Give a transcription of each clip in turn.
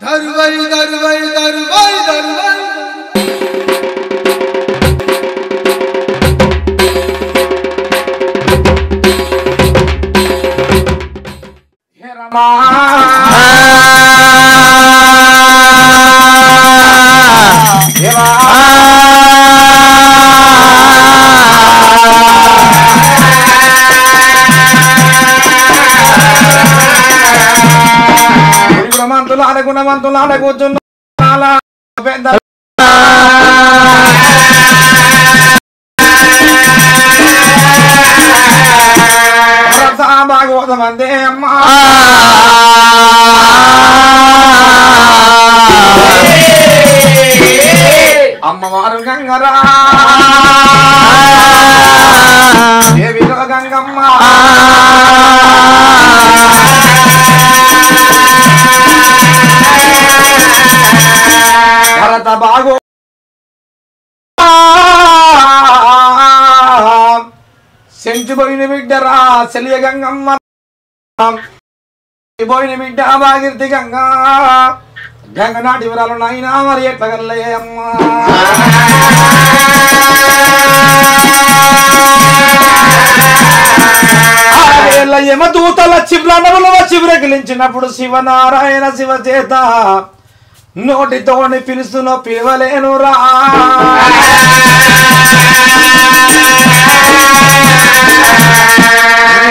दरवाई दरवाई दरवाई दरवाई हे रमा గుణవంతులాడ కూర్చున్న పెద్ద భాగవతం అందే అమ్మా అమ్మవారు గంగరా దేవిలో గంగమ్మ భరత బాగో సెంచుపోయిన బిడ్డరా సెలియ గంగమ్మ పోయిన బిడ్డ భాగీరథి గంగా గంగ నాటి వివరాలు నాయనా మరి ఎట్లా గల్లే అమ్మా యమదూతల చిబ్లనములు చిబ్రకిలించినప్పుడు శివనారాయణ శివ చేత నోటితోని పిలుస్తున్న పిలవలేను రా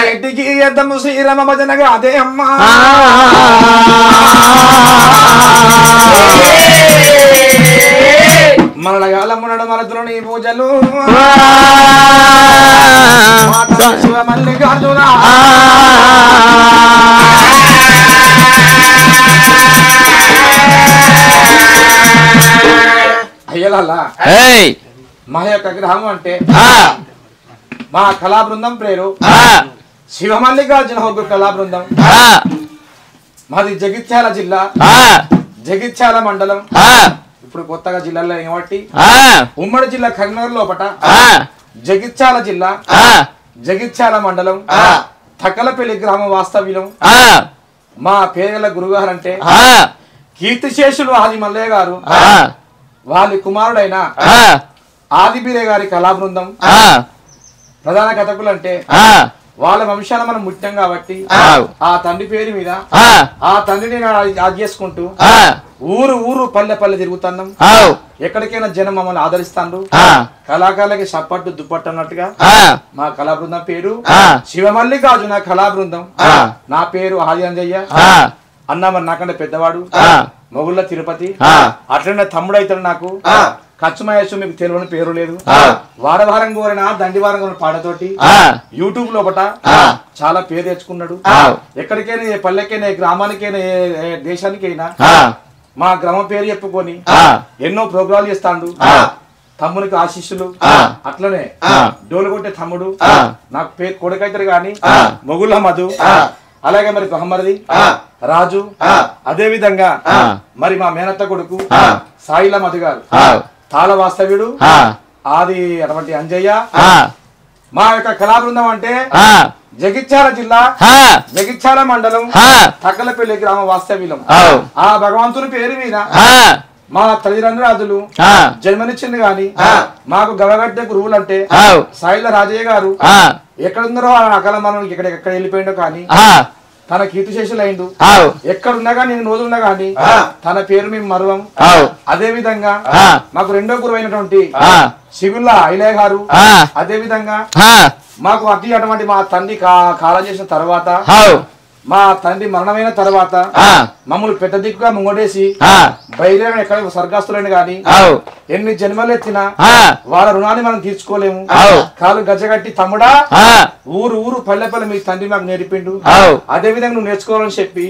ఇంటికి ఎద్దము శ్రీరామ భజనగా అదే అమ్మా మనడగాలమునడు మనతులు నీ పూజలు శివ మల్లికార్జున అయ్యలా మా యొక్క గ్రహం అంటే మా కళా బృందం పేరు శివ మల్లికార్జున హోగు కళా బృందం మాది జగిత్యాల జిల్లా జగిత్యాల మండలం ఇప్పుడు కొత్తగా జిల్లాలో ఏమట్టి ఉమ్మడి జిల్లా కరీంనగర్ లోపట జగిత్యాల జిల్లా జగిత్యాల మండలం తక్కలపల్లి గ్రామం వాస్తవ్యం మా పేదల గురుగారు అంటే కీర్తిశేషులు ఆది మల్లయ్య గారు వాళ్ళ కుమారుడైన ఆదిబీరే గారి కళా బృందం ప్రధాన కథకులు అంటే వాళ్ళ వంశాల మనం ముట్టాం కాబట్టి ఆ తండ్రి పేరు మీద ఆ తండ్రిని యాద్ చేసుకుంటూ ఊరు ఊరు పల్లె పల్లె తిరుగుతున్నాం ఎక్కడికైనా జనం మమ్మల్ని ఆదరిస్తాను కళాకారులకి సప్పట్టు దుప్పట్టు అన్నట్టుగా మా కళా బృందం పేరు శివమల్లికార్జున కళా బృందం నా పేరు ఆది అంజయ్య అన్న మరి నాకంటే పెద్దవాడు మొగుళ్ళ తిరుపతి అట్లనే తమ్ముడు అవుతాడు నాకు కచ్చమహేశ్వరు మీకు తెలియని పేరు లేదు వారం కోరిన దండివారం కోరిన పాటతోటి యూట్యూబ్ లోపట చాలా పేరు తెచ్చుకున్నాడు ఎక్కడికైనా ఏ పల్లెకైనా ఏ గ్రామానికైనా ఏ దేశానికైనా మా గ్రామ పేరు చెప్పుకొని ఎన్నో ప్రోగ్రాలు చేస్తాడు తమ్మునికి ఆశీస్సులు అట్లనే డోలు కొట్టే తమ్ముడు నాకు పేరు కొడుకైతారు గాని మొగుళ్ళ మధు అలాగే మరి బహమరిది రాజు అదే విధంగా మరి మా మేనత్త కొడుకు సాయిల మధు గారు తాళ వాస్తవ్యుడు ఆది అటువంటి అంజయ్య మా యొక్క కళా బృందం అంటే జగిత్యాల జిల్లా జగిత్యాల మండలం తక్కలపల్లి గ్రామ వాస్తవ్యం ఆ భగవంతుని పేరు మీద మా తల్లిదండ్రులు జన్మనిచ్చింది గాని మాకు గవగడ్డ గురువులు అంటే సాయిల రాజయ్య గారు ఎక్కడున్నారో అకల మనం ఎక్కడ వెళ్ళిపోయిండో కానీ తన కీర్తిశేషులు అయిండు ఎక్కడున్నా కానీ నేను రోజులున్నా గాని తన పేరు మేము మరువం అదే విధంగా మాకు రెండో గురువు అయినటువంటి శివుల్లా ఐలయ్య గారు అదే విధంగా మాకు అటువంటి మా తండ్రి కాలం చేసిన తర్వాత మా తండ్రి మరణమైన తర్వాత మమ్మల్ని పెద్ద దిక్కుగా ముంగడేసి బయలుదేరిన ఎక్కడ స్వర్గస్తులని గాని ఎన్ని జన్మలు ఎత్తినా వాళ్ళ రుణాన్ని మనం తీర్చుకోలేము కాలు గజ్జగట్టి తమ్ముడా ఊరు ఊరు పల్లె పల్లె మీ తండ్రి మాకు నేర్పిండు అదే విధంగా నువ్వు నేర్చుకోవాలని చెప్పి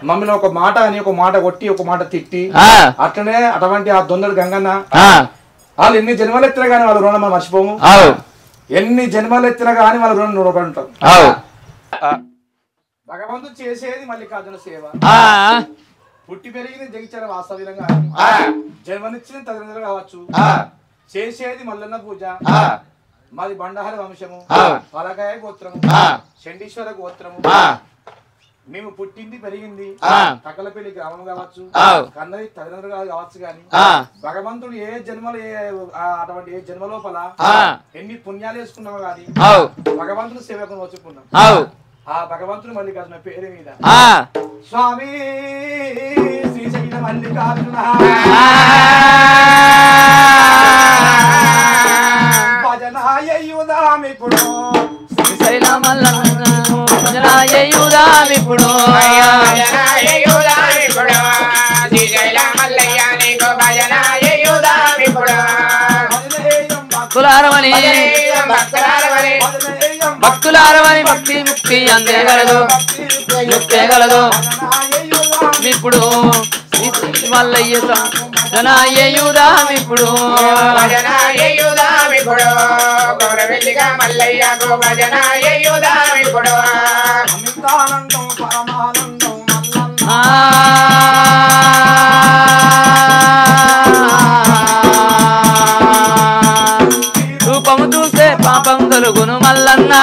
మమ్మల్ని ఒక మాట అని ఒక మాట కొట్టి ఒక మాట తిట్టి అట్లనే అటువంటి ఆ దొందడు గంగన్న వాళ్ళు ఎన్ని జన్మలు ఎత్తినా గానీ వాళ్ళ రుణం మనం మర్చిపోము ఎన్ని జన్మలు ఎత్తినా గానీ వాళ్ళ రుణం నువ్వు ఉంటాం భగవంతుడు చేసేది మల్లికార్జున సేవ పుట్టి పెరిగింది జగిత్యాల వాస్తవ్యంగా జన్మనిచ్చిన తల్లిదండ్రులు కావచ్చు చేసేది మల్లన్న పూజ మాది బండహార వంశము పలకాయ గోత్రము చండీశ్వర గోత్రము మేము పుట్టింది పెరిగింది తక్కలపల్లి గ్రామం కావచ్చు, కన్నది తల్లిదండ్రులు కావచ్చు, గాని భగవంతుడు ఏ జన్మలో అటువంటి ఏ జన్మ లోపల ఎన్ని పుణ్యాలు వేసుకున్నామో గాని భగవంతుడు సేవకుని వచ్చుకున్నాం. ఆ భగవంతుడు మల్లికార్జున పేరు మీద స్వామి శ్రీశైల మల్లికార్జున భజనాయుదామిప్పుడు శ్రీశైల మల్లన్న భజనాయుదామిప్పుడు శ్రీశైల మల్లయ్య నీకు భజనాయుదామిప్పుడు భక్తులారవని భక్తి ముక్తి అందేగలదు ముక్తేగలదు ఇప్పుడు మల్లయ్య భజనాయుదామిప్పుడు గౌరవెల్లిగా మల్లయ్యకు భజనాయుదామిప్పుడు అమితానందం పరమానందం రూపము చూస్తే పాపం తొలుగును మల్లన్న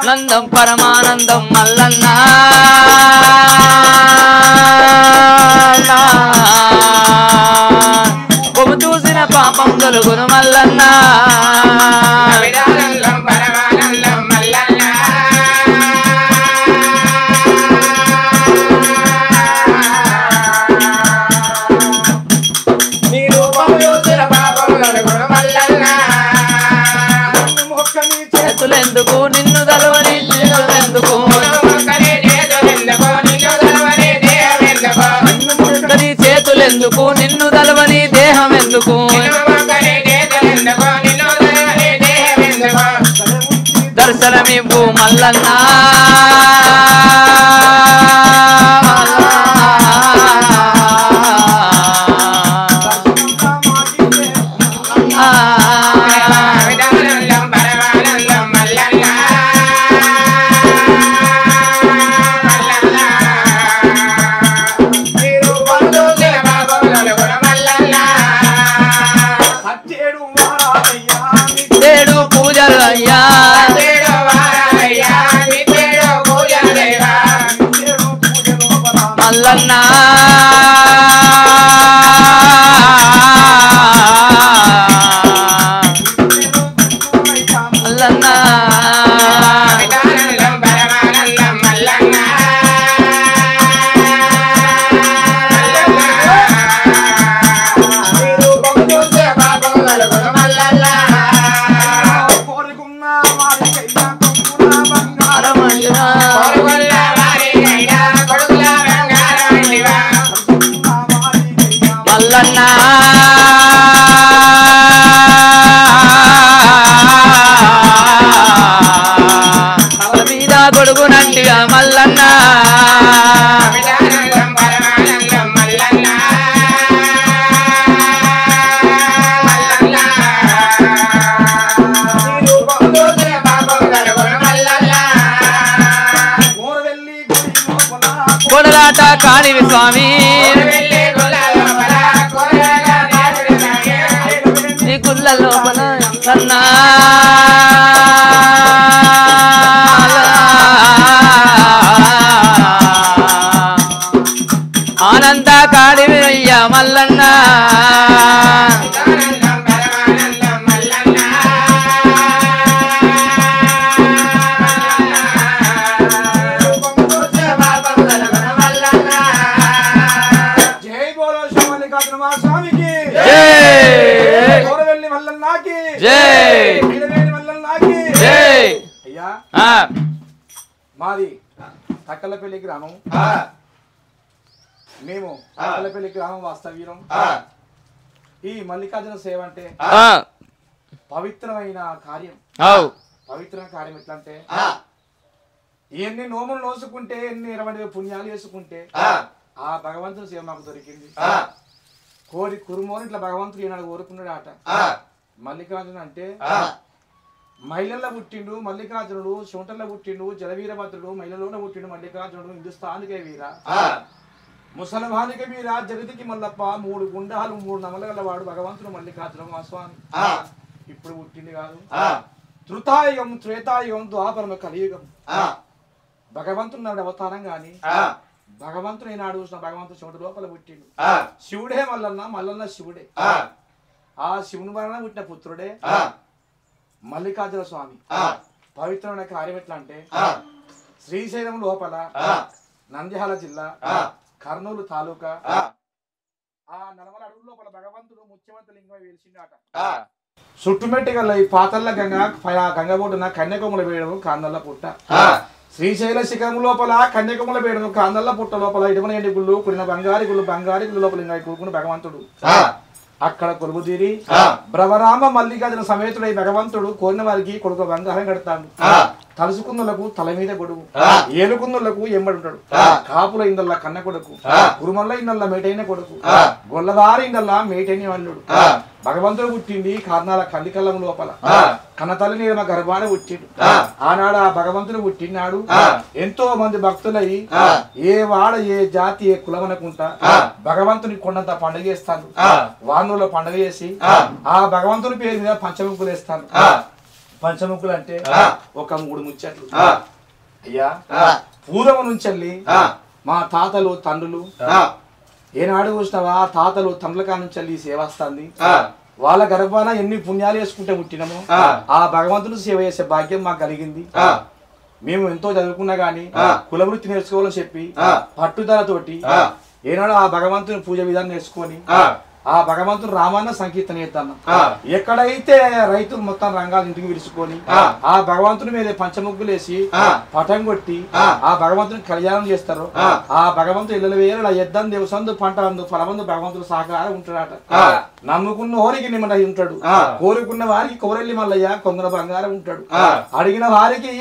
నందం పరమానందం మల్లన్న కొమ్ము చూసిన పాపం తొలుగును మల్లన్న చేతులెందుకు నిన్ను దలవని ఎందుకు నీ చేతులెందుకు నిన్ను దలవని దేహం ఎందుకు దర్శనమివ్వు మల్లన్న మల్లన్న మల్లన్న మల్లన్న మీద గొడుగునంటిగా మల్లన్న కొడలాట కానివి స్వామి నీ కుళ్ళ లోపల కన్నా ఆనంద కాడివి అయ్యా మల్లన్న మాది తక్కలపల్లి గ్రామం. మేము తక్కలపల్లి గ్రామం వాస్తవ్యం. ఈ మల్లికార్జున సేవ అంటే పవిత్రమైన కార్యం. పవిత్రమైన కార్యం ఎట్లా అంటే ఎన్ని నోములు నోసుకుంటే ఎన్ని 20 పుణ్యాలు వేసుకుంటే ఆ భగవంతుని సేవ మాకు దొరికింది. కోరి కురుమోని ఇట్లా భగవంతుడు ఈనాడు కోరుకున్నాడు ఆట. మల్లికార్జున అంటే మహిళల్లో పుట్టిండు మల్లికార్జునుడు, శుంఠల్లో పుట్టిండు జలవీరభద్రుడు, మహిళలోనే పుట్టిండు మల్లికార్జునుడు, హిందుస్థానికే వీర. ముసలమానికి మీరా జగతికి మల్లప్ప 3 గుండాలు 3 నమలగల వాడు భగవంతుడు మల్లికార్జున స్వామి ఇప్పుడు పుట్టింది కాదు త్రుతాయుగం త్రేతాయుగం ద్వాపరం కలియుగం భగవంతుడు నాడు అవతారం గాని భగవంతుడు ఈనాడు చూసిన భగవంతుడు శివుడు లోపల పుట్టిండు శివుడే మల్లన్న శివుడే ఆ శివుని వలన పుట్టిన పుత్రుడే మల్లికార్జున స్వామి పవిత్రమైన కార్యం ఎట్లా అంటే శ్రీశైలం లోపల నంద్యాల జిల్లా కర్నూలు తాలూకా ఆ నర్మల అడవుల లోపల భగవంతుడు ముఖ్యమంత్రి లింగమై వెలిసిండాట చుట్టుమెట్టుగల ఈ పాతల్ల గంగబోటున కన్యాకుమారి వేయడం కాందల్ల పుట్ట శ్రీశైల శిఖరం లోపల కన్యాకుమారి వేయడం కాందల్ల పుట్ట లోపల ఇటుమనేటి గుళ్ళు కూడిన బంగారి గుళ్ళు లోపల ఇంకా కూడుకున్న భగవంతుడు అక్కడ కొలువు తీరి బ్రవరామ మల్లికార్జున సమేతుడై భగవంతుడు కోరిన వారికి కొడుకు బంగారం కడతాడు తలుసుకుందులకు తల మీద గొడుగు ఏలుకుందులకు ఎంబడుంటాడు కాపుల ఇందల్లా కన్న కొడుకు గురుమల్ల ఇందల్లా మేటైన కొడుకు గొల్లవారి ఇందల్లా మేటైన వల్లుడు భగవంతుడు పుట్టింది కారణాల కందికల్లం లోపల కన్నతల్లి నీరమ గర్భాన పుట్టిండు ఆనాడు ఆ భగవంతుడు పుట్టినాడు ఎంతో మంది భక్తులై ఏ వాడ ఏ జాతి ఏ కులమనుకుంటా భగవంతుని కొండంత పండుగ చేస్తాను వానూరులో పండుగ చేసి ఆ భగవంతుని పేరు మీద పంచముక్కులు వేస్తాను పంచముక్కులు అంటే ఒక 3 ముచ్చట్లు అయ్యా పూర్వం నుంచి మా తాతలు తండ్రులు ఏనాడు చూసినావా తాతలు తండ్రుల కాడ నుంచి సేవస్తుంది వాళ్ళ గర్భాన ఎన్ని పుణ్యాలు చేసుకుంటే పుట్టినామో ఆ భగవంతుని సేవ చేసే భాగ్యం మాకు కలిగింది మేము ఎంతో చదువుకున్నా గాని కులవృత్తి నేర్చుకోవాలని చెప్పి పట్టుదలతోటి ఏనాడు ఆ భగవంతుని పూజ విధానం నేర్చుకొని ఆ భగవంతుడు రామాన్న సంకీర్తన చేస్తాను ఎక్కడైతే రైతులు మొత్తం రంగాలు ఇంటికి విరుచుకొని ఆ భగవంతుని మీద పంచముగ్గులు వేసి పటం కొట్టి ఆ భగవంతుని కళ్యాణం చేస్తారు ఆ భగవంతుడు ఇళ్ళ వేయాలి ఎద్దం దేవసందు పంట అందు ఫలమందు భగవంతుడు సహకారం ఉంటాడట నమ్ముకున్న ఓరికి నిమ్మడ ఉంటాడు కోరుకున్న వారికి కోరెల్లి మల్లయ్య కొంగున బంగారం ఉంటాడు అడిగిన వారికి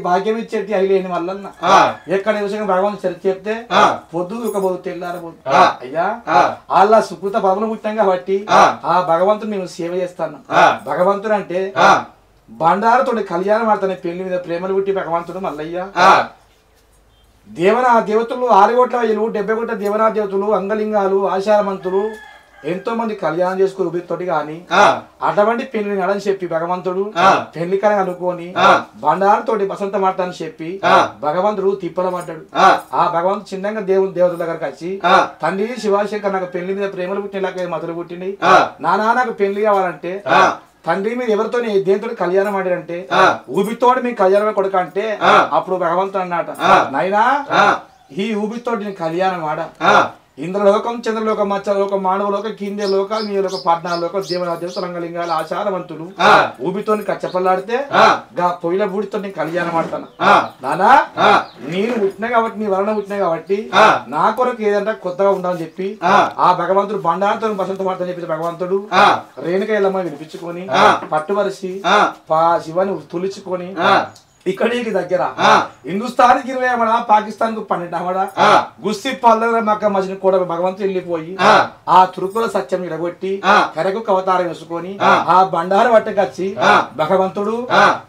భాగ్యం ఇచ్చేటి అయిలేని మల్లన్న ఎక్కడ విషయంగా భగవంతుడు చరిత్ర చెప్తే పొద్దు ఒక పోదు తెల్లారబోదు అయ్యా వాళ్ళ సుకృత పదవులు పుట్టాం కాబట్టి ఆ భగవంతుడు మేము సేవ చేస్తాను భగవంతుడు అంటే బండారతోటి కళ్యాణం ఆడతాను పెళ్లి మీద ప్రేమలు పుట్టి భగవంతుడు మల్లయ్య దేవతలు 6 కోట్ల 70 కోట్ల దేవనా దేవతలు అంగలింగాలు ఆశారమంతులు ఎంతో మంది కళ్యాణం చేసుకుని ఉబితోటి గాని అటువంటి పెళ్లి నడని చెప్పి భగవంతుడు పెళ్లి కళ అనుకోని బండారుతోటి బసంత మాటని చెప్పి భగవంతుడు తిప్పల పడ్డాడు ఆ భగవంతుడు చిన్నగా దేవతల దగ్గరకు వచ్చి తండ్రి శివశంకర్ నాకు పెళ్లి మీద ప్రేమలు పుట్టినలాగా మధులు పుట్టింది నానా నాకు పెళ్లి కావాలంటే తండ్రి మీరు ఎవరితో దేంతో కళ్యాణం ఆడారంటే ఊబితోటి మీకు కళ్యాణం కొడుక అంటే అప్పుడు భగవంతుడు అన్నట నాయనా ఈ ఊబితోటి నేను కళ్యాణం ఆడ ఇంద్రలోకం చంద్రలోకం మత్స్యలోకం మానవలోకం కిందే లోకాలు మీ లోక 14 లోకాలు దేవత రంగలింగాలు ఆచారవంతులు ఊబితో కచ్చపల్లాడితే పొయ్యిల బూడితో నేను కళ్యాణం ఆడతాను నానా నేను పుట్టినా కాబట్టి నీ వలన పుట్టినా కాబట్టి నా కొరకు ఏదంటే కొత్తగా ఉండాలని చెప్పి ఆ భగవంతుడు బండారుతో బసంత మాడతాని చెప్పి భగవంతుడు రేణుకయ్యమ్మ వినిపించుకొని పట్టువరిసి శివాన్ని తులుచుకొని ఇక్కడికి దగ్గర హిందుస్థానికి 20 అమడ పాకిస్తాన్ కు 12 అమడ గుస్సి పల్లెల మక్క మధ్యన కూడా భగవంతుడు వెళ్ళిపోయి ఆ తురుకుల సత్యం ఇడగొట్టి కరకు అవతారం వేసుకొని ఆ బండారు పట్టకచ్చి భగవంతుడు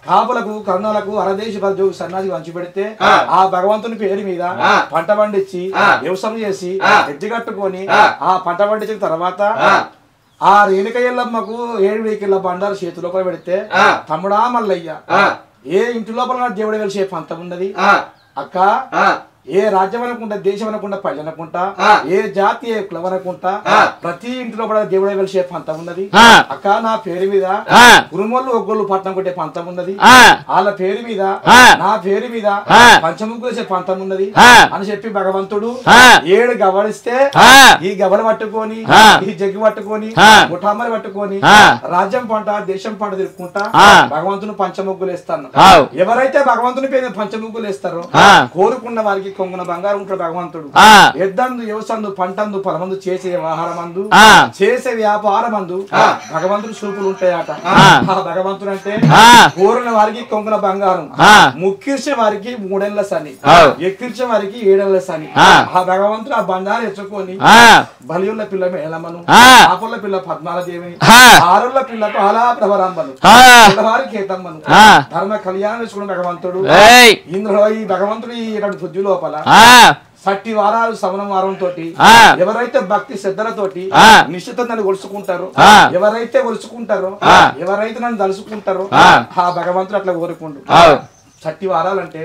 కాపులకు కర్ణాలకు అరదేశ పదజోగు సన్నాసి వంచి పెడితే ఆ భగవంతుని పేరు మీద పంట పండించి వ్యవసాయం చేసి ఎత్తికట్టుకొని ఆ పంట పండించిన తర్వాత ఆ రేణుకయ్యమ్మకు 7 వెహికల్ల బండారు చేతిలో పెడితే తమ్ముడా మల్లయ్య ఏ ఇంటి లోపల దేవుడు కలిసే పంతం ఉన్నది అక్క ఏ రాజ్యం అనుకుంటా దేశం అనుకుంటా ప్రజలు అనుకుంటా ఏ జాతి ఏ కులం అనుకుంటా ప్రతి ఇంటిలో కూడా దేవుడే కలిసే పంతం ఉన్నది అక్క నా పేరు మీద కురుమోళ్ళు ఒగ్గోళ్ళు పట్నం కొట్టే పంతం ఉన్నది వాళ్ళ పేరు మీద నా పేరు మీద పంచముగ్గు వేసే పంతం ఉన్నది అని చెప్పి భగవంతుడు 7 గవలిస్తే ఈ గవలు పట్టుకొని ఈ జగ్గి పట్టుకొని ముఠామరి పట్టుకొని రాజ్యం పంట దేశం పంట తిరుక్కుంటా భగవంతుని పంచముగ్గులు వేస్తాను ఎవరైతే భగవంతుని పేరు పంచముగ్గులు వేస్తారో కోరుకున్న వారికి కొంగున బంగారం ఉంటాడు భగవంతుడు ఎద్దందు వ్యవసందు పంటందు ఫలమందు చేసే ఆహారమందు చేసే వ్యాపారమందు భగవంతుడు చూపులు ఉంటాయట ఆ భగవంతుడు అంటే కోరిన వారికి కొంగున బంగారం ముక్కిర్చే వారికి 3 ఏళ్ల సని ఎక్కిర్చే వారికి 7 ఏళ్ల సని ఆ భగవంతుడు ఆ బండారు ఎచ్చుకొని బలియుల పిల్ల మేళమను ఆపుల పిల్ల పద్మాలదేవిని ఆరుల పిల్లకు అలా ప్రభరాంబను వారి కేతమ్మను ధర్మ కళ్యాణం చేసుకున్న భగవంతుడు ఇందులో ఈ భగవంతుడు ఈ బుద్ధి లోపల సట్టి వారాలు శ్రవణం వారంతో ఎవరైతే భక్తి శ్రద్ధలతోటి నిష్ఠతో నన్ను కొలుసుకుంటారో ఎవరైతే కొలుసుకుంటారో ఎవరైతే నన్ను తలుసుకుంటారో ఆ భగవంతుడు అట్లా కోరుకుంటు. సట్టి వారాలంటే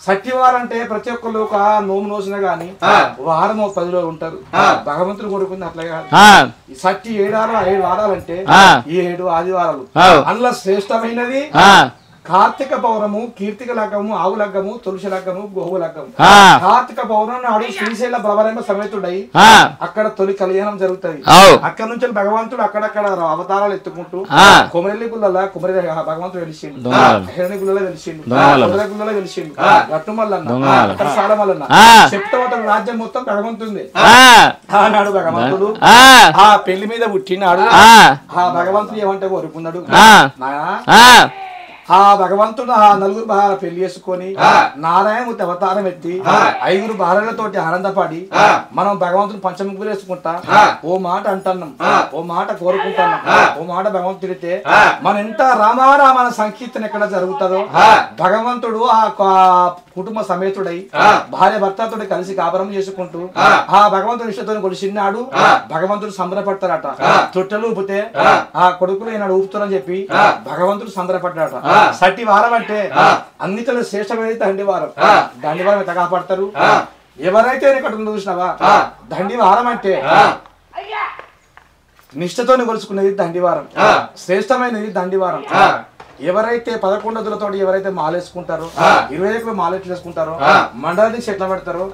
సత్యవారంటే ప్రతి ఒక్కరు ఒక నోము నోసిన గాని వారం 10 రోజులు ఉంటారు. భగవంతుడు కోరుకుంది అట్లా కాదు. ఈ సత్తి 7 వారాలంటే 7 ఆదివారాలు. అందులో శ్రేష్టమైనది కార్తీక పౌర్ణము, కీర్తిక లగ్గము, ఆవు లగ్గము, తులసి లగ్గము, గోవు లగ్గము. కార్తీక పౌర్ణం నాడు శ్రీశైల భ్రమరేమ సమేతుడై అక్కడ తొలి కళ్యాణం జరుగుతుంది. అక్కడ నుంచి భగవంతుడు అక్కడక్కడ అవతారాలు ఎత్తుకుంటూ కొమరెల్లి గుళ్ళ భగవంతుడు వెలిసిండు, హిరణి గుళ్ళలో వెలిసిండు, కొమరె గుళ్ళలో వెలిసిండు, గట్టు మల్లన్న, అక్కడ సాల మల్లన్న, చెప్తవతల రాజ్యం మొత్తం భగవంతుంది. ఆనాడు భగవంతుడు ఆ పెళ్లి మీద పుట్టినాడు. ఆ భగవంతుడు ఏమంటే కోరుకున్నాడు, ఆ భగవంతుడు ఆ 4 భార్యలు పెళ్లి చేసుకొని నారాయణమూర్తి అవతారం ఎత్తి 5 భార్యలతోటి ఆనందపడి మనం భగవంతుని పంచముగ్గులు వేసుకుంటా ఓ మాట అంటున్నాం, ఓ మాట కోరుకుంటున్నాం, ఓ మాట భగవంతుడితే మన ఎంత రామారామాన సంకీర్తన ఎక్కడ జరుగుతుందో భగవంతుడు ఆ కుటుంబ సమేతుడై భార్య భర్తతో కలిసి కాపురం చేసుకుంటూ ఆ భగవంతుని ఇష్టతో కొలిసిన్నాడు. భగవంతుడు సంబరపడతారట. తొట్టెలు ఊపితే ఆ కొడుకులు ఈనాడు ఊపుతారని చెప్పి భగవంతుడు సంబరపడ్డాట. సట్టి వారం అంటే అన్నిటిలో శ్రేష్టమైన దండి వారం. దండి వారం ఎంత కాపాడతారు. ఎవరైతే ఇక్కడ చూసినావా దండి వారం అంటే నిష్ఠతోని కొలుసుకునేది దండివారం, శ్రేష్టమైనది దండివారం. ఎవరైతే 11 రోజులతో ఎవరైతే మాలేసుకుంటారో 21 మాలెట్లు వేసుకుంటారో మండలానికి చెట్ల పెడతారో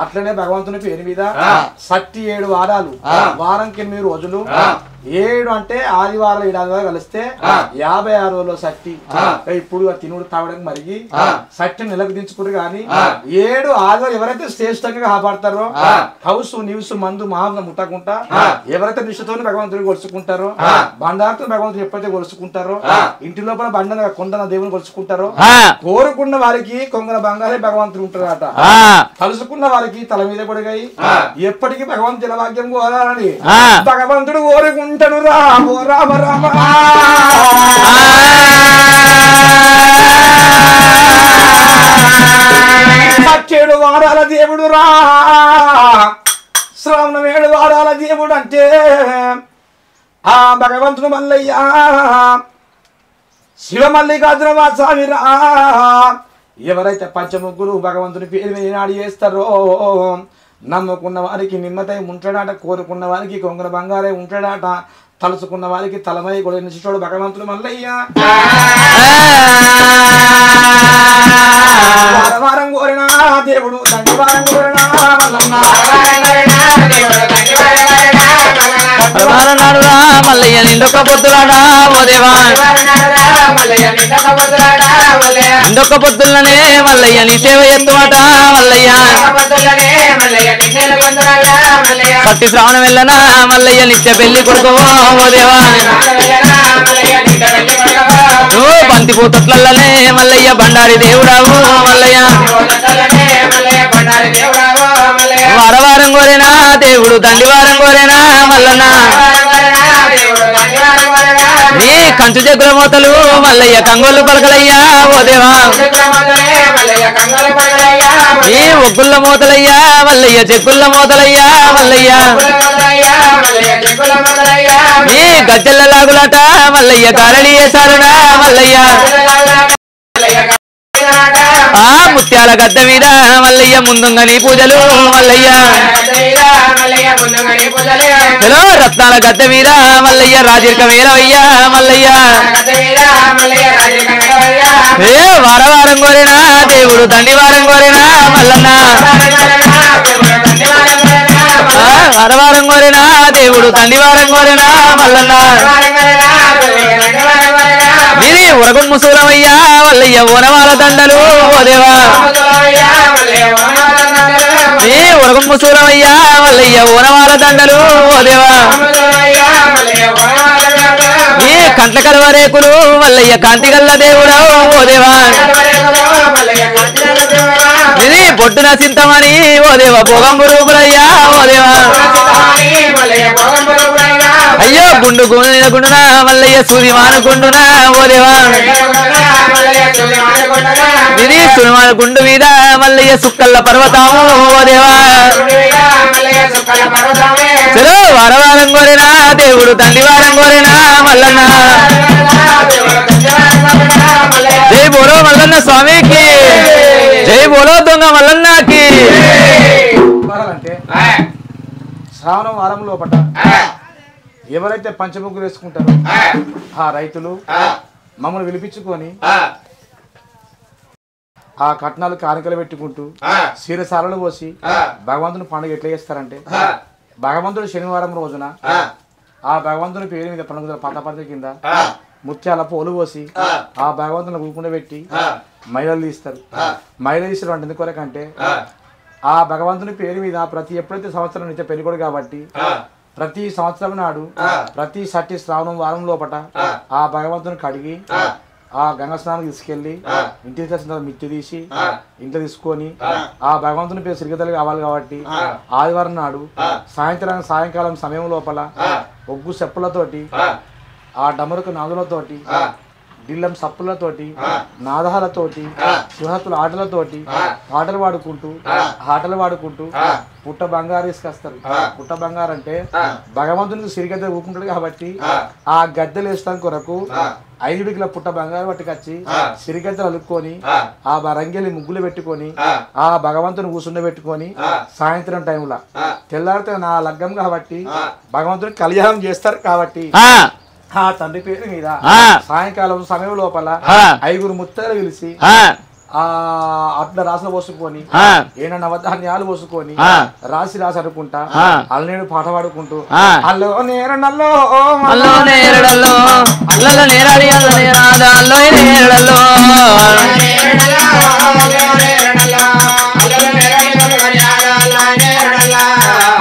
అట్లనే భగవంతుని పేరు మీద 7 వారాలు, వారంకి 8 రోజులు, 7 అంటే ఆదివారాలు 7 ఆదివారాలు కలిస్తే 56 రోజులు సట్టి. ఇప్పుడు తినుడు తాగడానికి మరిగి సట్టి నెలకు దించుకురు గాని 7 ఆదివారం ఎవరైతే శ్రేష్టంగా కాపాడతారో హౌస్ నివ్స్ మందు మహాంగా ముట్టకుండా ఎవరైతే నిష్ఠతో భగవంతుని కొలుసుకుంటారో బండారుతో భగవంతుని ఎప్పుడైతే కొలుసుకుంటారో ఇంటి లోపల బండన కొండన దేవుని కొలుసుకుంటారో కోరుకున్న వారికి కొంగన బంగారే భగవంతుడు ఉంటారట. కలుసుకున్న వారికి తల మీద పొడిగాయి ఎప్పటికీ భగవంతు జలభాగ్యం కోరాలని భగవంతుడు కోరుకుంటాడు. రామ రామ రామ 7 వారాల దేవుడు రా, శ్రావణం 7 వారాల దేవుడు అంటే ఆ భగవంతుడు మల్లయ్య శివ మల్లికార్జున స్వామి రా. ఎవరైతే పంచముగ్గులు భగవంతుని పేరు ఏనాడు చేస్తారో నమ్ముకున్న వారికి నిమ్మతై ఉంటాడట, కోరుకున్న వారికి కొంగర బంగారే ఉంటాడట, తలుచుకున్న వారికి తలమై కూడా నిశ్చోడు భగవంతుడు మల్లయ్య. వారం కోరినా దేవుడు దండివారం కోరినా మల్లన్న, మల్లయ్య నిండొక పొద్దులాడా ఓ దేవా, నిండొక పొద్దులనే మల్లయ్య నీ సేవ ఎత్తుమాట మల్లయ్య, పట్టి శ్రావణం వెళ్ళనా మల్లయ్య నిత్య పెళ్లి కొడుకోవో ఓ దేవా, నువ్వు బంతి పూతట్లనే మల్లయ్య బండారి దేవుడావు మల్లయ్య, వారవారం కోరేనా దేవుడు దండివారం కోరేనా మల్లన్న, నీ కంచు జగ్గుల మోతలు మల్లయ్య కంగోళ్ళు పలకలయ్యా ఓ దేవా, నీ ఒగ్గుళ్ళ మోతలయ్యా మల్లయ్య చెక్కుళ్ళ మోతలయ్యా మల్లయ్య, నీ గజ్జెల్ల లాగులాట మల్లయ్య కారళి వేశారునా మల్లయ్య, ఆ ముత్యాల గద్ద మీద మల్లయ్య ముందుగా నీ పూజలు మల్లయ్య, హలో రత్నాల గద్ద మీద మల్లయ్య రాజరిక వేలవయ్యా మల్లయ్య, ఏ వారవారం కోరేనా దేవుడు దండివారం కోరేనా మల్లన్న, వారవారం కోరేనా దేవుడు దండివారం కోరేనా మల్లన్న, ఇది ఉరగం ముసూలమయ్యా మల్లయ్య ఓనమాల దండలు ఓ దేవా, ఏ ఉరగం ముసూలమయ్యా మల్లయ్య ఓనమాల దండలు ఓ దేవా, ఏ కంట్ల కలవరేకులు మల్లయ్య కాంతిగల్ల దేవుడా ఓ దేవా, ఇది బొడ్డున సింతమని ఓ దేవా భోగంబు రూపులయ్యా ఓ దేవా, అయ్యో గుండు గుండునా మల్లయ్య సూది మానుకుండునా ఓ దేవా ఇది సుమాన గుండు మీద మల్లయ్య సుక్కల్ల పర్వతాము ఓ దేవా చలో వారవారం కోరేనా దేవుడు తండ్రి వారం కోరేనా మల్లన్న జై బోలో మల్లన్న స్వామికి జై బోలో దొంగ మల్లన్నకి అంటే శ్రావణ వారం లోపట ఎవరైతే పంచముగ్గులు వేసుకుంటారో ఆ రైతులు మమ్మల్ని పిలిపించుకొని ఆ కట్నాలు కానుకలు పెట్టుకుంటూ సీరసారలు పోసి భగవంతుని పండుగ ఎట్లా చేస్తారంటే భగవంతుడు శనివారం రోజున ఆ భగవంతుని పేరు మీద పండుగ పట్టపర్తి కింద ముత్యాల పోలు పోసి ఆ భగవంతుని ఊకుండా పెట్టి మహిళలు తీస్తారు. మహిళలు తీస్తారు అంటే ఎందుకొరకంటే ఆ భగవంతుని పేరు మీద ఎప్పుడైతే సంవత్సరం నుంచి పెళ్ళికొడు కాబట్టి ప్రతి సంవత్సరం నాడు ప్రతి సట్టి శ్రావణం వారం లోపట ఆ భగవంతుని కడిగి ఆ గంగ స్నానం తీసుకెళ్లి ఇంటికి వచ్చిన మిత్తి తీసి ఇంట్లో తీసుకొని ఆ భగవంతుని పేరు సిరిగతలు కావాలి కాబట్టి ఆదివారం నాడు సాయంకాలం సమయం లోపల ఒగ్గు చెప్పులతోటి ఆ డమరుకు నాదులతోటి దిల్లం సప్పులతోటి నాదాలతోటి సుహతుల ఆటలతోటి పాటలు పాడుకుంటూ పుట్ట బంగారు తీసుకొస్తారు. పుట్ట బంగారు అంటే భగవంతునికి సిరిగద్దె ఊపుకుంటాడు కాబట్టి ఆ గద్దెలు వేస్తాం కొరకు 5 బిగ్గుల పుట్ట బంగారు పట్టుకొచ్చి సిరిగద్దెలు అలుక్కొని ఆ రంగెలి ముగ్గులు పెట్టుకొని ఆ భగవంతుని కూసుండబెట్టుకొని సాయంత్రం టైంలో తెల్లారితే నా లగ్గం కాబట్టి భగవంతుని కళ్యాణం చేస్తారు కాబట్టి ఆ తండ్రి పేరు మీద సాయంకాలం సమయం లోపల 5 ముత్తలు పిలిచి అట్లా రాసులు పోసుకొని ఏనా నవధాన్యాలు పోసుకొని రాసి అనుకుంటా అల్లనేడు పాట పాడుకుంటూ అల్లో నేరడల్లో అల్లో నేరడల్లో అల్లల నేరాడి అల్ల నేరాద అల్లో నేరడల్లో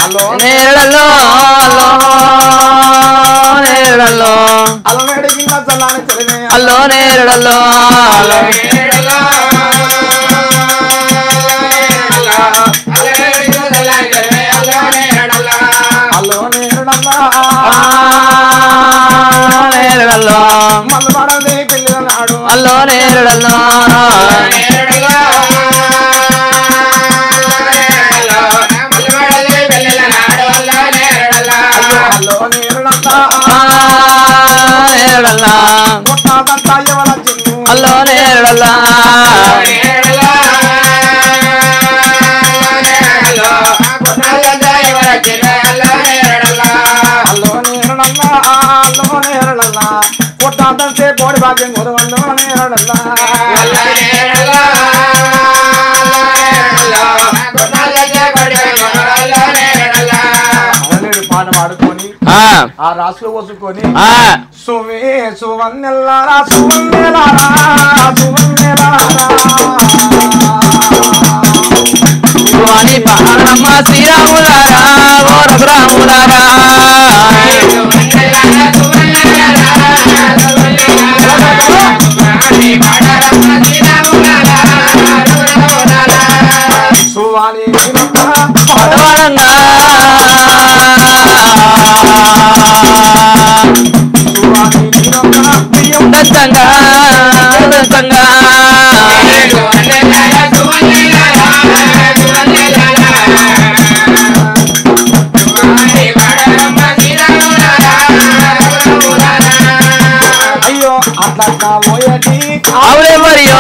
అల్లో నేరడల్లో నేరడల్లో అల్లో నేడిగిన చల్లాని చెలిమే అల్లో నేరడల్లో అల్లో నేరడల్లో అల్లో నేరడల్లా కొట్టాంతే కోడి భాగ్యం కొరవల్లో నేరడల్లా పాట పాడుకొని ఆ రాసులు పోసుకొని సువన్నెల్లారా సువన్నెలారా సువని పాడమ్మ శ్రీరాములారా ఓ రఘురాములారా సువాని పాడవాడంగా దత్తంగా దత్తంగా అయ్యో అట్లా పోయటి ఆవులెవరియో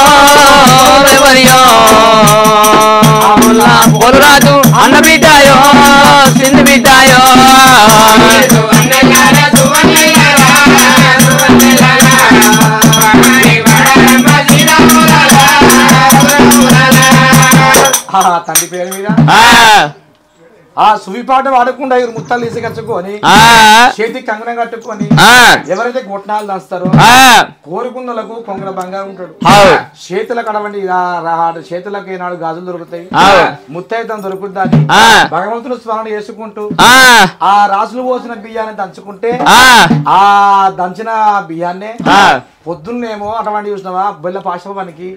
పొలరాజు అన్న బిడ్డాయో సింధు బిడ్డాయో తండ్రి పేరు మీద ఆ సువిపాట వాడకుండా 5 ముత్తలు తీసుకొచ్చుకొని చేతికి కంగనం కట్టుకొని ఎవరైతే గొట్నాలు దాస్తారో కోరుకున్నలకు కొంగల బంగారు ఉంటాడు. చేతుల కడవండి చేతులకు ఏనాడు గాజులు దొరుకుతాయి, ముత్తైతం దొరుకుతుందని భగవంతుడు స్మరణ చేసుకుంటూ ఆ రాసులు పోసిన బియ్యాన్ని దంచుకుంటే ఆ దంచిన బియ్యాన్నే పొద్దున్నేమో అటువంటి చూసినావా బెల్ల పాశవానికి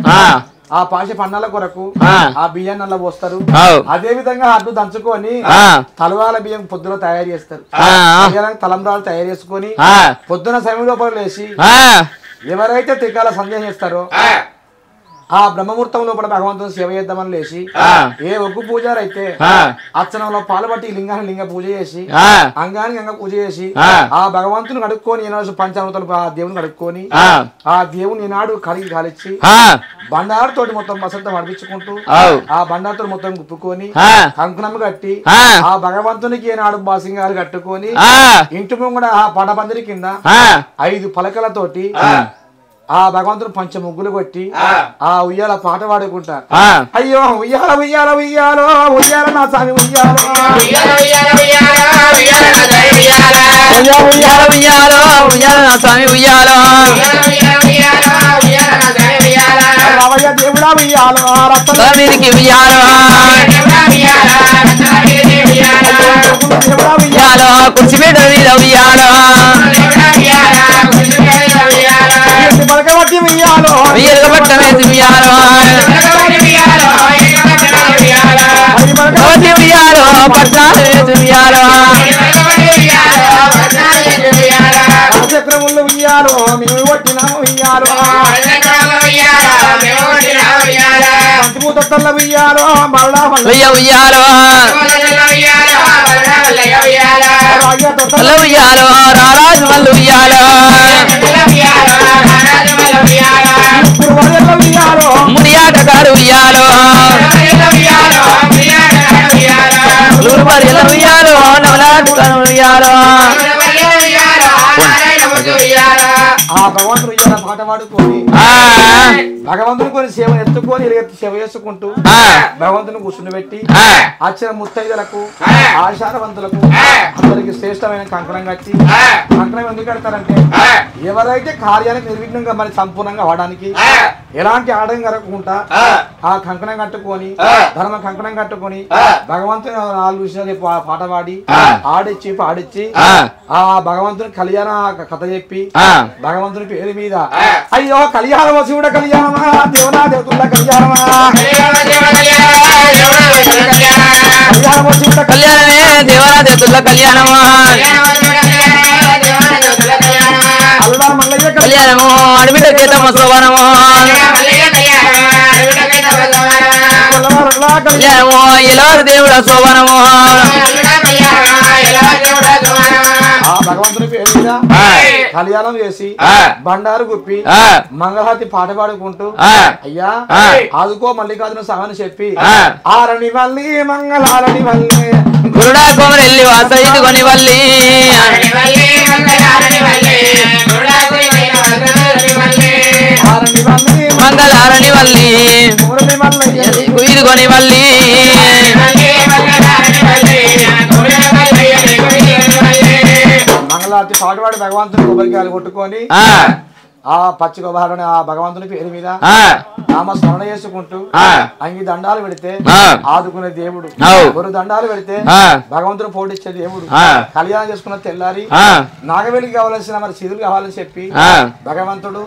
ఆ పాశ పన్నాల కొరకు ఆ బియ్యాన్ని అలా పోస్తారు. అదే విధంగా అడ్డు దంచుకొని తలవాల బియ్యం పొద్దున తయారు చేస్తారు. తలంబ్రాలు తయారు చేసుకొని పొద్దున సమయం లోపల లేచి ఎవరైతే త్రికాల సందేహం చేస్తారో ఆ బ్రహ్మముహూర్తం లోపల భగవంతుని సేవ చేద్దామని లేచి ఏ ఒగ్గు పూజారైతే అర్చనంలో పాల్పట్టి లింగాన్ని లింగ పూజ చేసి అంగానికి అంగ పూజ చేసి ఆ భగవంతుని కడుక్కొని ఈనాడు పంచామృతాలు ఆ దేవుని కడుక్కొని ఆ దేవుని ఈనాడు కడిగి కాలిచ్చి బండారుతోటి మొత్తం వసంతం నడిపించుకుంటూ ఆ బండారుతో మొత్తం గుప్పుకొని కంకుణం కట్టి ఆ భగవంతునికి ఈనాడు బాసింగాలు కట్టుకొని ఇంటి ముంగడ ఆ పడబందిరి కింద 5 పలకలతోటి ఆ భగవంతుడు పంచ ముగ్గులు కొట్టి ఆ ఉయ్యాల పాట పాడుకుంటా. అయ్యో ఉయ్యాల ఉయ్యాల ఉయ్యాలో ఉయ్యాల నా స్వామి ఉయ్యాలో ఉయ్యాల ఉయ్యాలో ఉయ్యాల నా స్వామి ఉయ్యాలో రావయ్య దేవుడా ఉయ్యాలో రత్నానికి ఉయ్యాలో ఉయ్యాలో కుర్చీ మీద ఉయ్యాలో పలకబట్టి ఉయ్యాలో పట్టమేసి ఉయ్యాలో పలకబట్టి ఉయ్యాలో పట్టాలేసి ఉయ్యాలో చక్రములు ఉయ్యాలో మేము కొట్టినాము ఉయ్యాలో పంచభూతల ఉయ్యాలో మరలా ఉయ్యాలో ఉయ్యాలో రారాజు మల్లు ఉయ్యాలో ముడియాటగారు ఉయ్యాలో ఉయ్యాలో నవలాటగారు ఉయ్యాలో ఆ భగవంతుడు ఉయ్యాల పాట పాడుకొని భగవంతుని కొన్ని సేవ ఎత్తుకొని సేవ చేసుకుంటూ భగవంతుని కూర్చుని పెట్టి అచ్చిన ముత్తైదులకు ఆశారవంతులకు అందరికి శ్రేష్టమైన కంకణం కట్టి కంకణం ఎందుకు కడతారంటే ఎవరైతే కార్యానికి నిర్విఘ్నంగా మరి సంపూర్ణంగా అవడానికి ఎలాంటి ఆటం కలగకుండా ఆ కంకణం కట్టుకొని ధర్మ కంకణం కట్టుకొని భగవంతుని 4 విషయాలు పాట పాడి ఆడిచ్చి పాడిచ్చి ఆ భగవంతుని కళ్యాణ కథ చెప్పి భగవంతుని పేరు మీద అయ్యో కళ్యాణమో శివుడ కళ్యాణమా దేవనా దేవతుల కళ్యాణమా కళ్యాణమో శివుడ కళ్యాణమే దేవనా దేవతుల కళ్యాణమా అల్లా మల్లయ్య కళ్యాణమో అడవిట కేతమ శోభనమో కళ్యాణమో ఎలారు దేవుడ శోభనమో ఆ భగవంతుని పేరు మీద కళ్యాణం చేసి బండారు గుప్పి మంగళహారతి పాట పాడుకుంటూ అయ్యా ఆదుకో మల్లికార్జున స్వామిని చెప్పి ఆరణి వల్లి మంగళారణి వల్లి గురుడా కోమరెల్లి వాసైదు కొని వల్లి మంగళారణి వల్లి కుయిదు కొని వల్లి మంగళారతి పాటువాడి భగవంతుని కొబ్బరికాయలు కొట్టుకొని ఆ పచ్చి కొబ్బరిని ఆ భగవంతుని పేరు మీద నామ స్మరణ చేసుకుంటూ అంగి దండాలు పెడితే ఆదుకునే దేవుడు, గురు దండాలు పెడితే భగవంతుడు పోటీచ్చే దేవుడు. కళ్యాణం చేసుకున్న తెల్లారి నాగవేలికి కావాల్సిన మరి సిధులు కావాలని చెప్పి భగవంతుడు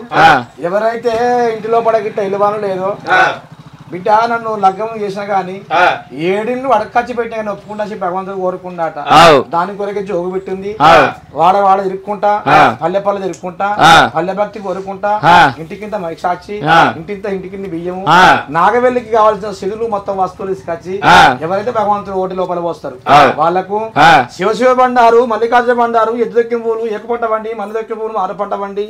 ఎవరైతే ఇంటిలో పడగిట్ట ఇల్లువాను లేదో బిడ్డ నన్ను లగ్గం చేసినా గాని 7 ఇళ్ళు అడక్కచ్చి పెట్టిన ఒప్పుకుంటా చెప్పి భగవంతుడు కోరుకున్నాట. దాని కొరకే జోగు పెట్టింది. వాడ ఇరుక్కుంటా పల్లె పల్లె తిరుక్కుంటా పల్లె భక్తి కోరుకుంటా ఇంటికింత మైసాచి ఇంటికింత బియ్యము నాగవెల్లికి కావాల్సిన సిధులు మొత్తం వస్తువులు తీసుకొచ్చి ఎవరైతే భగవంతుడు ఓటి లోపల పోస్తారు వాళ్లకు శివ బండారు, మల్లికార్జున బండారు, ఎద్దుదెక్కిన పూలు, ఏకపంట బండి, మల్లిదెక్కిన పూలు, ఆరుపంట బండి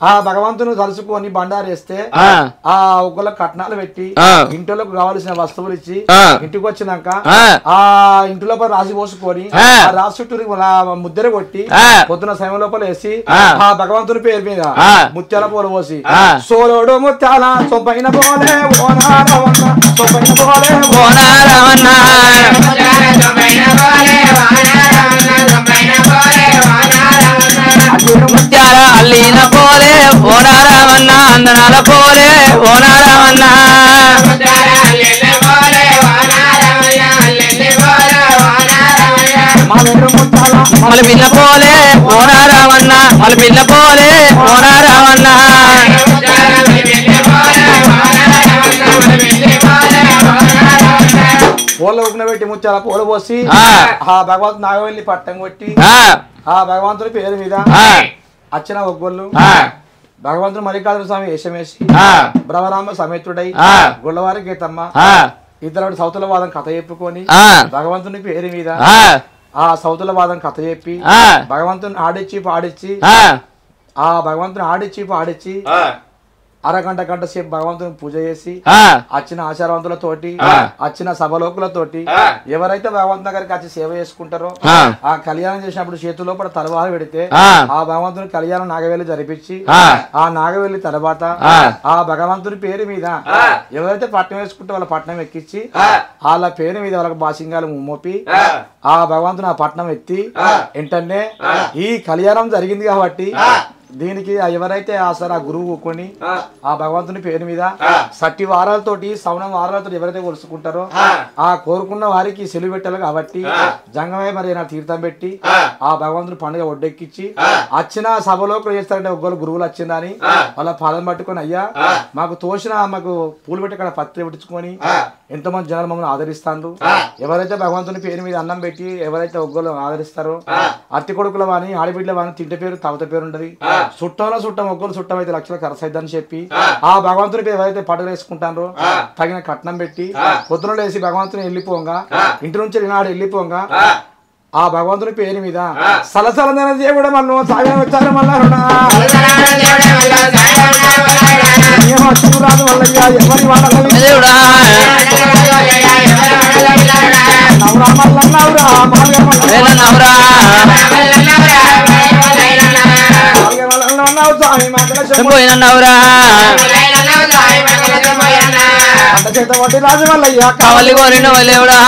ఆ భగవంతుని తలుచుకొని బండారేస్తే ఆ ఒక్కళ్ళ కట్నాలు పెట్టి ఇంటిలోకి కావాల్సిన వస్తువులు ఇచ్చి ఇంటికి వచ్చినాక ఆ ఇంటి లోపల రాసి పోసుకొని ఆ రాసి చుట్టూ ముద్దర కొట్టి పొద్దున సమయం లోపల వేసి ఆ భగవంతుని పేరు మీద ముత్యాల పూల పోసి సోలోడు ముత్యాల సొంపైన పోలే సొంపైన పోలే ముత్యాల అల్లిన పోలే ఓనారామన్న అందనాల పోలే ఓనారామన్న మల పిల్ల పోలే ఓనారామన్న మల పిల్ల పోలే ఓనారామన్న పోల ఉగ్న పెట్టి ముచ్చాల పోలు పోసి ఆ భగవంతుడు నాగవెల్లి పట్టం కొట్టి ఆ భగవంతుడి పేరు మీద అచ్చిన ఒగ్గోళ్ళు భగవంతుడు మల్లికార్జున స్వామి వేషమేసి బ్రహ్మరామ సమేతుడై గుళ్ళవారి గీతమ్మ ఇద్దరు సౌతుల వాదం కథ చెప్పుకొని భగవంతుని పేరు మీద ఆ సౌతుల వాదం కథ చెప్పి భగవంతుని ఆడిచ్చి పాడిచ్చి ఆ భగవంతుని ఆడిచ్చి పాడిచ్చి అరగంట గంట సేపు భగవంతుని పూజ చేసి వచ్చిన ఆచారవంతులతోటి వచ్చిన సభలోకులతోటి ఎవరైతే భగవంతు దగ్గరికి వచ్చి సేవ చేసుకుంటారో ఆ కళ్యాణం చేసినప్పుడు చేతుల్లో కూడా తలవారు పెడితే ఆ భగవంతుని కళ్యాణం నాగవెల్లి జరిపించి ఆ నాగవెల్లి తర్వాత ఆ భగవంతుని పేరు మీద ఎవరైతే పట్నం వేసుకుంటే వాళ్ళ పట్నం ఎక్కించి వాళ్ళ పేరు మీద వాళ్ళకి బాసింగాలు మోపి ఆ భగవంతుని ఆ పట్నం ఎత్తి వెంటనే ఈ కళ్యాణం జరిగింది కాబట్టి దీనికి ఎవరైతే ఆ గురువు కూకొని ఆ భగవంతుని పేరు మీద సట్టి వారాలతోటి శ్రవణం వారాలతో ఎవరైతే కొలుసుకుంటారో ఆ కోరుకున్న వారికి సెలవు పెట్టాలి కాబట్టి జంగమే మరి తీర్థం పెట్టి ఆ భగవంతుని పండుగ ఒడ్డెక్కించి వచ్చిన సభలో చేస్తారంటే ఒక్కరు గురువులు వచ్చిందని వాళ్ళ పాదం పట్టుకొని అయ్యా మాకు తోసిన మాకు పూలు పెట్టి అక్కడ పత్రి పెట్టించుకొని ఎంతమంది జనాలు మమ్మల్ని ఆదరిస్తారు ఎవరైతే భగవంతుని పేరు మీద అన్నం పెట్టి ఎవరైతే ఒక్కరు ఆదరిస్తారో అత్తి కొడుకుల వాని ఆడిబిడ్డల వాని తింటే పేరు తవత పేరు ఉంటది చుట్టంలో చుట్టం ఒక్కరు చుట్టం అయితే లక్షల ఖర్చు అయిద్దని చెప్పి ఆ భగవంతునికి ఎవరైతే పడగలు వేసుకుంటారో తగిన కట్నం పెట్టి పొద్దున లేసి భగవంతుని వెళ్ళిపోగా ఇంటి నుంచి ఈనాడు వెళ్ళిపోగా ఆ భగవంతుని పేరు మీద సలసలమైన దేవుడు మళ్ళీ సాగ వచ్చారు మళ్ళీ రాదు మల్లయ్య ఎవరి వాళ్ళ నవరా మల్లన్నవరా నవరా రాజు మల్లయ్య కావాలి కోరిన దేవుడా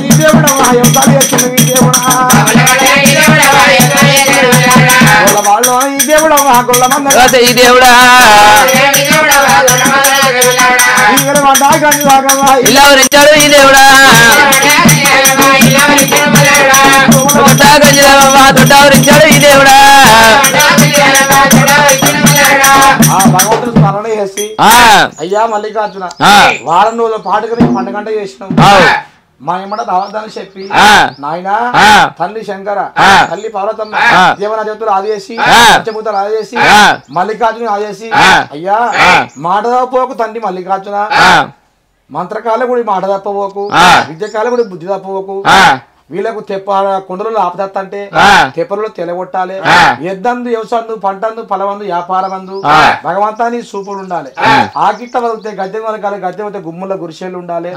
ఈ దేవుడా వాళ్ళు ఈ దేవుడా గొల్ల మంది ఈ దేవుడా ఇలా వరించాడు ఈ దేవుడా వరించాడు ఈ దేవుడా ఆ భగవంతుడు స్మరణ చేసి అయ్యా మల్లికార్జున వారం రోజుల పాటుగా పండుగంట చేసినాం మా ఏమట రావద్దని చెప్పి నాయన తల్లి శంకర తల్లి పార్వతమ్మ దేవన దేవతలు ఆదేసి పంచభూతాలు ఆదేసి మల్లికార్జున ఆదేసి అయ్యా మాట తప్పపోకు తండ్రి మల్లికార్జున మంత్రకాల కూడా మాట తప్పపోకు విద్యకాల కూడా బుద్ధి తప్పపోకు వీళ్ళకు తెప్ప కుండలలో ఆపదత్తంటే తెప్పలలో తెలగొట్టాలి ఎద్దందు వ్యవసాయందు పంటందు ఫలవందు వ్యాపారమందు భగవంతాన్ని సూపులు ఉండాలి ఆకిట్ట వదిలితే గద్దె వరకాలి గద్దె వస్తే గుమ్ముల గురిసేలు ఉండాలి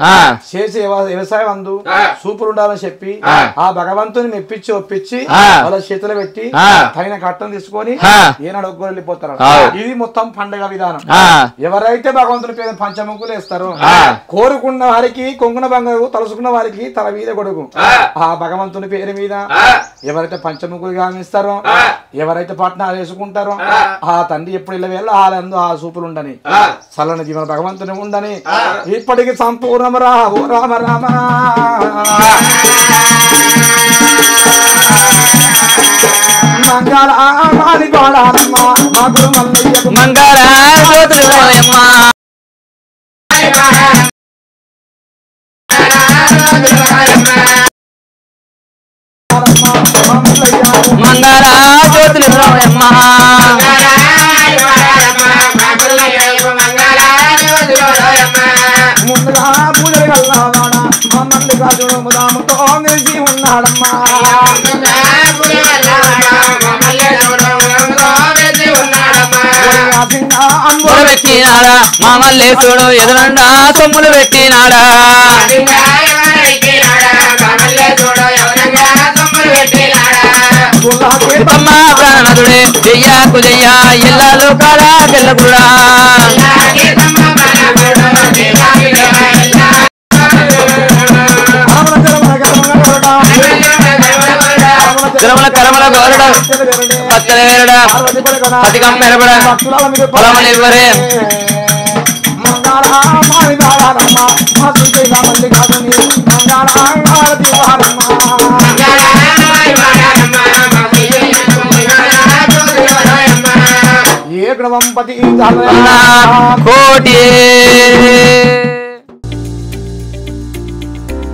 చేసి వ్యవసాయం అందు సూపులు ఉండాలని చెప్పి ఆ భగవంతుని మెప్పించి ఒప్పించి వాళ్ళ చేతులు పెట్టి తగిన కట్టం తీసుకొని ఏనాడు ఒక్కరు వెళ్ళిపోతారు ఇది మొత్తం పండుగ విధానం ఎవరైతే భగవంతుని పేరు పంచముఖులు వేస్తారో కోరుకున్న వారికి కొంగున బంగారు తలుసుకున్న వారికి తల మీద కొడుకు ఆ భగవంతుని పేరు మీద ఎవరైతే పంచముఖులు గామిస్తారో ఎవరైతే పట్నాలు వేసుకుంటారో ఆ తండ్రి ఎప్పుడు ఇళ్ళ వేళ ఆలందు ఆ సూపులు ఉండని చల్లని జీవన భగవంతుని ఉండని ఇప్పటికి సంపూర్ణము రా ఓ రామ రామ మంగళ మంగళ జ్యోతులు రాయమ్మ ముందుగా పూజలు కల్లాడా మమ్మల్ని కాదు ముదాముతో నిలిచి ఉన్నాడమ్మా పెట్టినాడా మామల్లే చూడు ఎదురండా సొమ్ములు పెట్టినాడా ప్రాణదుడే చెయ్యాకు చెయ్యా ఇల్లాలు కాడా తెల్లగుడా కరమల కరమల గోరడ పచ్చల వేరడ పతికం పెరబడ పొలమని ఇవ్వరే ఏ నాయకుడు వంపతి కోటి